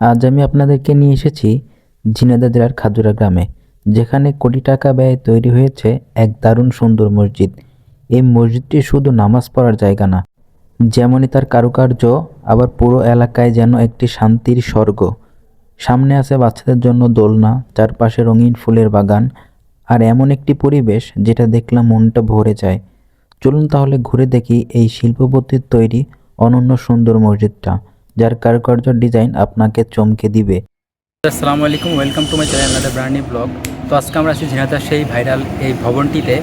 আজ আমি আপনাদেরকে নিয়ে এসেছি ঝিনাইদহ জেলার খাজুরা গ্রামে, যেখানে কোটি টাকা ব্যয়ে তৈরি হয়েছে এক দারুণ সুন্দর মসজিদ। এই মসজিদটি শুধু নামাজ পড়ার জায়গা না, যেমনই তার কারুকার্য, আবার পুরো এলাকায় যেন একটি শান্তির স্বর্গ। সামনে আছে বাচ্চাদের জন্য দোলনা, চারপাশে রঙিন ফুলের বাগান, আর এমন একটি পরিবেশ যেটা দেখলাম মনটা ভরে যায়। চলুন তাহলে ঘুরে দেখি এই শিল্পপতির তৈরি অনন্য সুন্দর মসজিদটা, যার কারুকার্য ডিজাইন আপনাকে চমকে দিবে। আসসালামু আলাইকুম, welcome to my channel another brand new blog. তো আজকে আমরা আছি ঝিনাইদহ সেই ভাইরাল এই ভবনটিতে।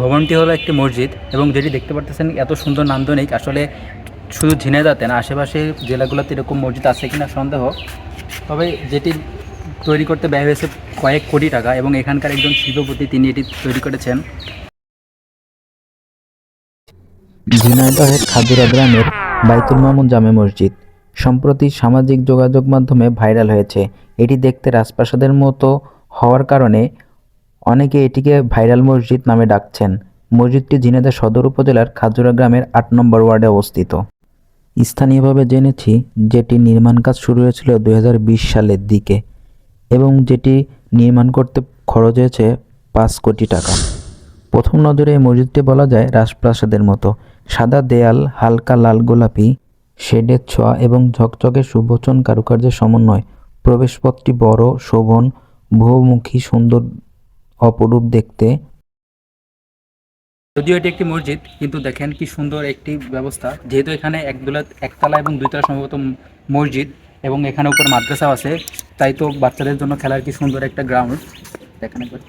ভবনটি হলো একটি মসজিদ এবং যেটি দেখতে পারতেছেন এত সুন্দর নান্দনিক। আসলে শুধু ঝিনাইদহতে না, আশেপাশের জেলাগুলোতে এরকম মসজিদ আছে কিনা সন্দেহ। তবে যেটি তৈরি করতে ব্যয় হয়েছে কয়েক কোটি টাকা এবং এখানকার একজন শিল্পপতি তিনি এটি তৈরি করেছেন। ঝিনাইদহের খাজুরা গ্রামের বাইতুল মামুন জামে মসজিদ সম্প্রতি সামাজিক যোগাযোগ মাধ্যমে ভাইরাল হয়েছে। এটি দেখতে রাজপ্রাসাদের মতো হওয়ার কারণে অনেকে এটিকে ভাইরাল মসজিদ নামে ডাকছেন। মসজিদটি ঝিনাইদহ সদর উপজেলার খাজুরা গ্রামের ৮ নম্বর ওয়ার্ডে অবস্থিত। স্থানীয়ভাবে জেনেছি যেটি নির্মাণ কাজ শুরু হয়েছিল ২০২০ সালের দিকে এবং যেটি নির্মাণ করতে খরচ হয়েছে ৫ কোটি টাকা। প্রথম নজরে এই মসজিদটি বলা যায় রাজপ্রাসাদের মতো। সাদা দেয়াল, হালকা লাল গোলাপি শেডের ছোঁয়া এবং ঝকঝকে সুবচন কারুকার্যের সমন্বয়। প্রবেশপথটি বড়, শোভন, বহুমুখী, সুন্দর, অপরূপ দেখতে। যদিও এটি একটি মসজিদ, কিন্তু দেখেন কি সুন্দর একটি ব্যবস্থা। যেহেতু এখানে একতলা এবং দুইতলা সম্ভবত মসজিদ এবং এখানে উপর মাদ্রাসাও আছে, তাই তো বাচ্চাদের জন্য খেলার কি সুন্দর একটা গ্রাউন্ড। দেখেন একবার।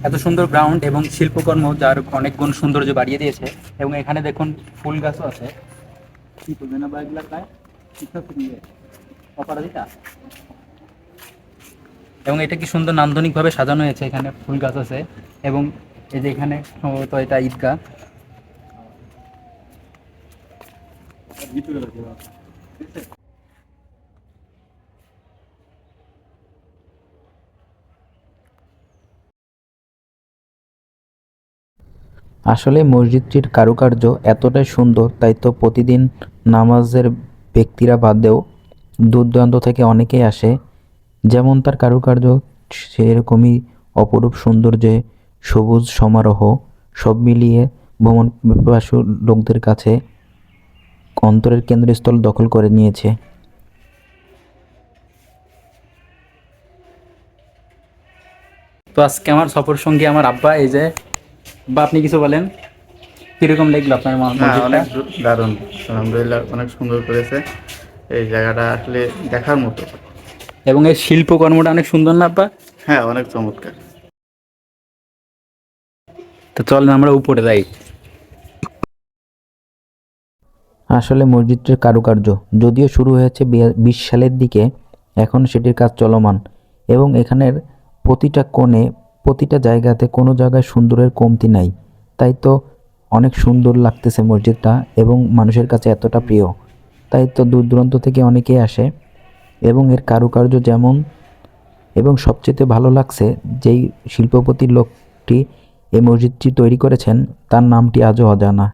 এত সুন্দর গ্রাউন্ড এবং শিল্পকর্ম যার অনেক গুণ সৌন্দর্য বাড়িয়ে দিয়েছে। এবং এখানে দেখুন ফুল গাছও আছে। কি করবে না বাইকগুলা প্রায় অপরাধিতা। এবং এটা কি সুন্দর নান্দনিকভাবে সাজানো হয়েছে। এখানে ফুল গাছ আছে এবং এই যে এখানে সম্ভবত এটা ঈদগাহ। আসলে মসজিদটির কারুকার্য এতটাই সুন্দর, তাই তো প্রতিদিন নামাজের ব্যক্তিরা বাদেও দূর দূরান্ত থেকে অনেকেই আসে। যেমন তার কারুকার্য, সেরকমই অপরূপ সৌন্দর্যে সবুজ সমারোহ, সব মিলিয়ে ভ্রমণ পিপাসু লোকদের কাছে অন্তরের কেন্দ্রস্থল দখল করে নিয়েছে। তো আজকে আমার সফর সঙ্গী আমার আব্বা। এই যে বা আপনি কিছু বলেন, কিরকম লাগলো আপনার হ্যাঁ, মসজিদটা? অনেক দারুণ। আলহামদুলিল্লাহ, অনেক সুন্দর করেছে। এই জায়গাটা আসলে দেখার মতো। এবং এই শিল্পকর্মটা অনেক সুন্দর না আব্বা? হ্যাঁ, অনেক চমৎকার। তো চলেন আমরা উপরে যাই। আসলে মসজিদটির কারুকার্য যদিও শুরু হয়েছে ২০ সালের দিকে, এখন সেটির কাজ চলমান এবং এখানের প্রতিটা কোণে, প্রতিটা জায়গাতে কোনো জায়গায় সুন্দরের কমতি নাই। তাই তো অনেক সুন্দর লাগতেছে মসজিদটা এবং মানুষের কাছে এতটা প্রিয়। তাই তো দূর দূরান্ত থেকে অনেকেই আসে এবং এর কারুকার্য যেমন, এবং সবচেয়ে ভালো লাগছে যেই শিল্পপতি লোকটি এই মসজিদটি তৈরি করেছেন তার নামটি আজও অজানা।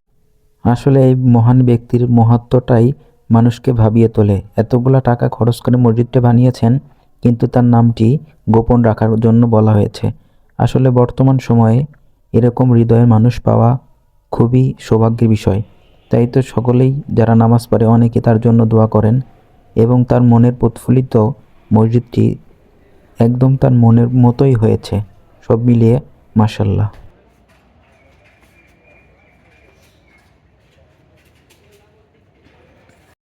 আসলে এই মহান ব্যক্তির মহত্বটাই মানুষকে ভাবিয়ে তোলে। এতগুলা টাকা খরচ করে মসজিদটা বানিয়েছেন, কিন্তু তার নামটি গোপন রাখার জন্য বলা হয়েছে। আসলে বর্তমান সময়ে এরকম হৃদয়ের মানুষ পাওয়া খুবই সৌভাগ্যের বিষয়। তাই তো সকলেই যারা নামাজ পড়ে অনেকে তার জন্য দোয়া করেন এবং তার মনের প্রতিফলিত মসজিদটি একদম তার মনের মতোই হয়েছে। সব মিলিয়ে মাশাআল্লাহ।